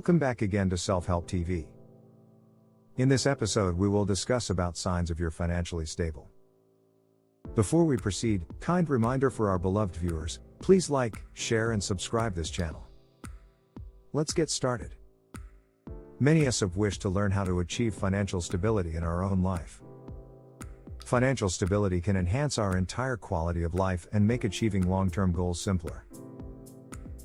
Welcome back again to Self-Help TV. In this episode we will discuss about signs of you're financially stable. Before we proceed, kind reminder for our beloved viewers, please like, share and subscribe this channel. Let's get started. Many of us have wished to learn how to achieve financial stability in our own life. Financial stability can enhance our entire quality of life and make achieving long-term goals simpler.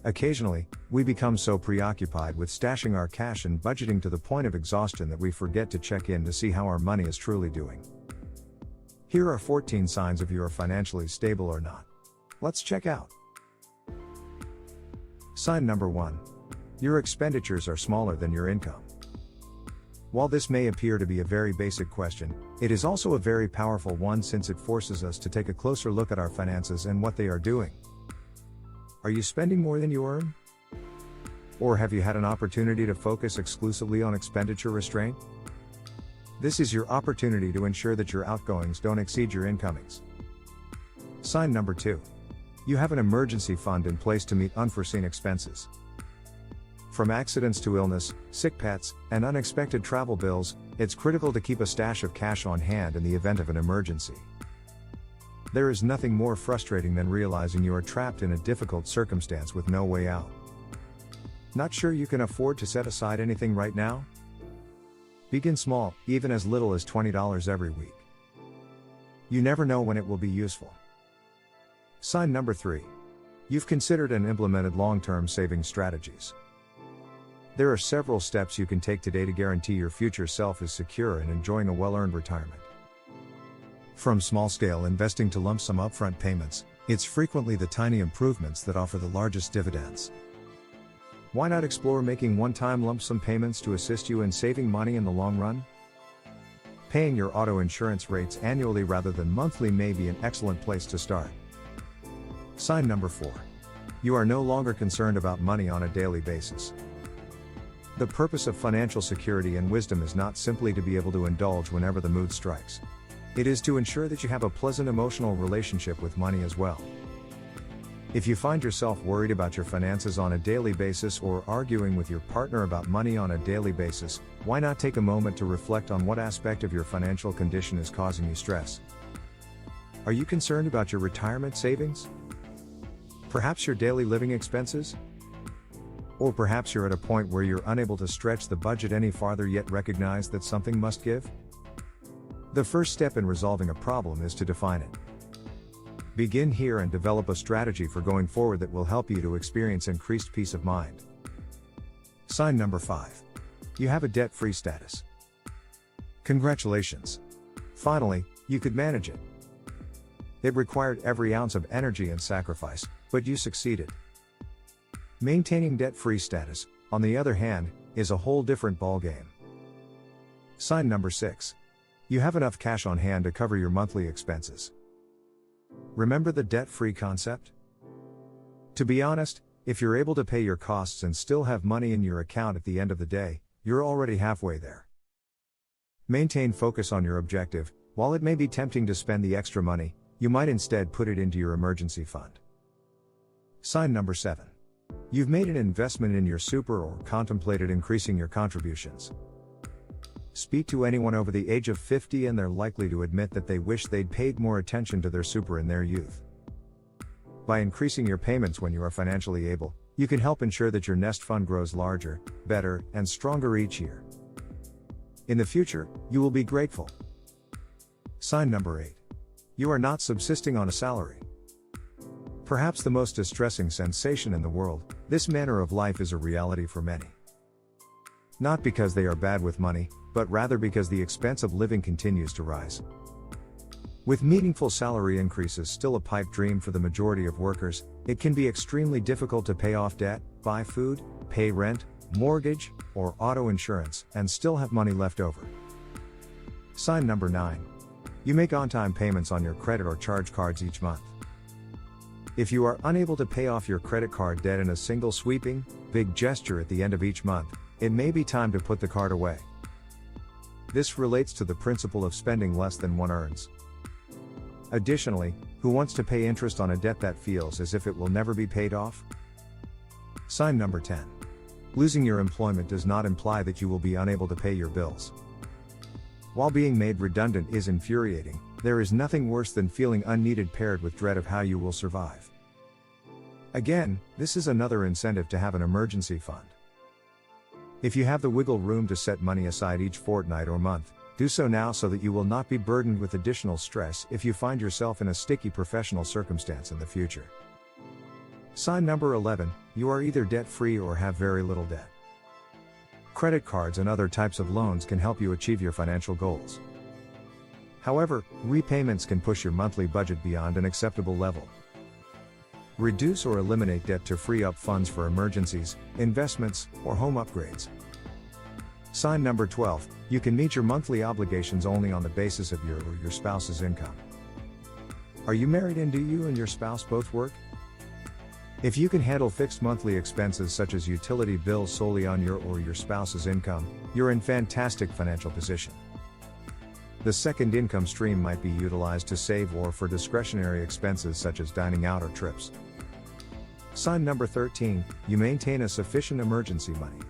Occasionally, we become so preoccupied with stashing our cash and budgeting to the point of exhaustion that we forget to check in to see how our money is truly doing. Here are 14 signs if you are financially stable or not. Let's check out. Sign number 1. Your expenditures are smaller than your income. While this may appear to be a very basic question, it is also a very powerful one since it forces us to take a closer look at our finances and what they are doing. Are you spending more than you earn? Or have you had an opportunity to focus exclusively on expenditure restraint? This is your opportunity to ensure that your outgoings don't exceed your incomings. Sign number 2. You have an emergency fund in place to meet unforeseen expenses. From accidents to illness, sick pets, and unexpected travel bills, it's critical to keep a stash of cash on hand in the event of an emergency. There is nothing more frustrating than realizing you are trapped in a difficult circumstance with no way out. Not sure you can afford to set aside anything right now? Begin small, even as little as $20 every week. You never know when it will be useful. Sign number 3. You've considered and implemented long-term saving strategies. There are several steps you can take today to guarantee your future self is secure and enjoying a well-earned retirement. From small-scale investing to lump sum upfront payments, it's frequently the tiny improvements that offer the largest dividends. Why not explore making one-time lump sum payments to assist you in saving money in the long run? Paying your auto insurance rates annually rather than monthly may be an excellent place to start. Sign number 4. You are no longer concerned about money on a daily basis. The purpose of financial security and wisdom is not simply to be able to indulge whenever the mood strikes. It is to ensure that you have a pleasant emotional relationship with money as well. If you find yourself worried about your finances on a daily basis or arguing with your partner about money on a daily basis, why not take a moment to reflect on what aspect of your financial condition is causing you stress? Are you concerned about your retirement savings? Perhaps your daily living expenses? Or perhaps you're at a point where you're unable to stretch the budget any farther yet recognize that something must give? The first step in resolving a problem is to define it. Begin here and develop a strategy for going forward that will help you to experience increased peace of mind. Sign number 5. You have a debt-free status. Congratulations! Finally, you could manage it. It required every ounce of energy and sacrifice, but you succeeded. Maintaining debt-free status, on the other hand, is a whole different ballgame. Sign number 6. You have enough cash on hand to cover your monthly expenses. Remember the debt-free concept? To be honest, if you're able to pay your costs and still have money in your account at the end of the day, you're already halfway there. Maintain focus on your objective. While it may be tempting to spend the extra money, you might instead put it into your emergency fund. Sign number 7. You've made an investment in your super or contemplated increasing your contributions. Speak to anyone over the age of 50 and they're likely to admit that they wish they'd paid more attention to their super in their youth. By increasing your payments when you are financially able, you can help ensure that your nest fund grows larger, better, and stronger each year. In the future, you will be grateful. Sign number 8. You are not subsisting on a salary. Perhaps the most distressing sensation in the world, this manner of life is a reality for many. Not because they are bad with money, but rather because the expense of living continues to rise. With meaningful salary increases still a pipe dream for the majority of workers, it can be extremely difficult to pay off debt, buy food, pay rent, mortgage, or auto insurance, and still have money left over. Sign number 9. You make on-time payments on your credit or charge cards each month. If you are unable to pay off your credit card debt in a single sweeping, big gesture at the end of each month, it may be time to put the card away. This relates to the principle of spending less than one earns. Additionally, who wants to pay interest on a debt that feels as if it will never be paid off? Sign number 10. Losing your employment does not imply that you will be unable to pay your bills. While being made redundant is infuriating, there is nothing worse than feeling unneeded paired with dread of how you will survive. Again, this is another incentive to have an emergency fund. If you have the wiggle room to set money aside each fortnight or month, do so now so that you will not be burdened with additional stress if you find yourself in a sticky professional circumstance in the future. Sign number 11, you are either debt-free or have very little debt. Credit cards and other types of loans can help you achieve your financial goals. However, repayments can push your monthly budget beyond an acceptable level. Reduce or eliminate debt to free up funds for emergencies, investments, or home upgrades. Sign number 12, you can meet your monthly obligations only on the basis of your or your spouse's income. Are you married and do you and your spouse both work? If you can handle fixed monthly expenses such as utility bills solely on your or your spouse's income, you're in fantastic financial position. The second income stream might be utilized to save or for discretionary expenses such as dining out or trips. Sign number 13, you maintain a sufficient emergency money.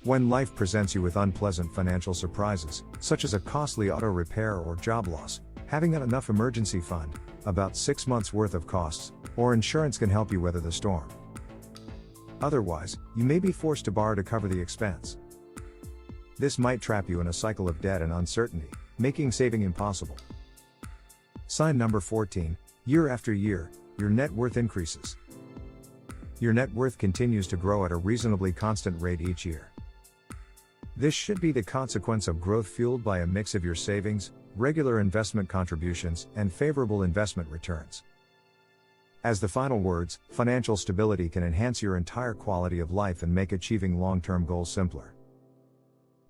When life presents you with unpleasant financial surprises, such as a costly auto repair or job loss, having enough emergency fund, about 6 months worth of costs, or insurance can help you weather the storm. Otherwise, you may be forced to borrow to cover the expense. This might trap you in a cycle of debt and uncertainty, making saving impossible. Sign number 14, year after year, your net worth increases. Your net worth continues to grow at a reasonably constant rate each year. This should be the consequence of growth fueled by a mix of your savings, regular investment contributions, and favorable investment returns. As the final words, financial stability can enhance your entire quality of life and make achieving long-term goals simpler.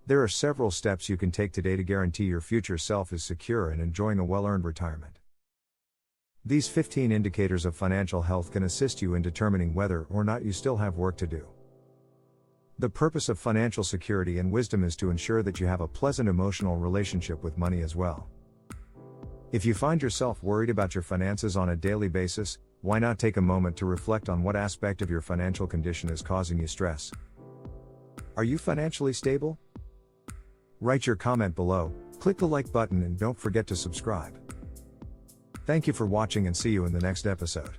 There are several steps you can take today to guarantee your future self is secure and enjoying a well-earned retirement. These 15 indicators of financial health can assist you in determining whether or not you still have work to do. The purpose of financial security and wisdom is to ensure that you have a pleasant emotional relationship with money as well. If you find yourself worried about your finances on a daily basis, why not take a moment to reflect on what aspect of your financial condition is causing you stress? Are you financially stable? Write your comment below, click the like button and don't forget to subscribe. Thank you for watching and see you in the next episode.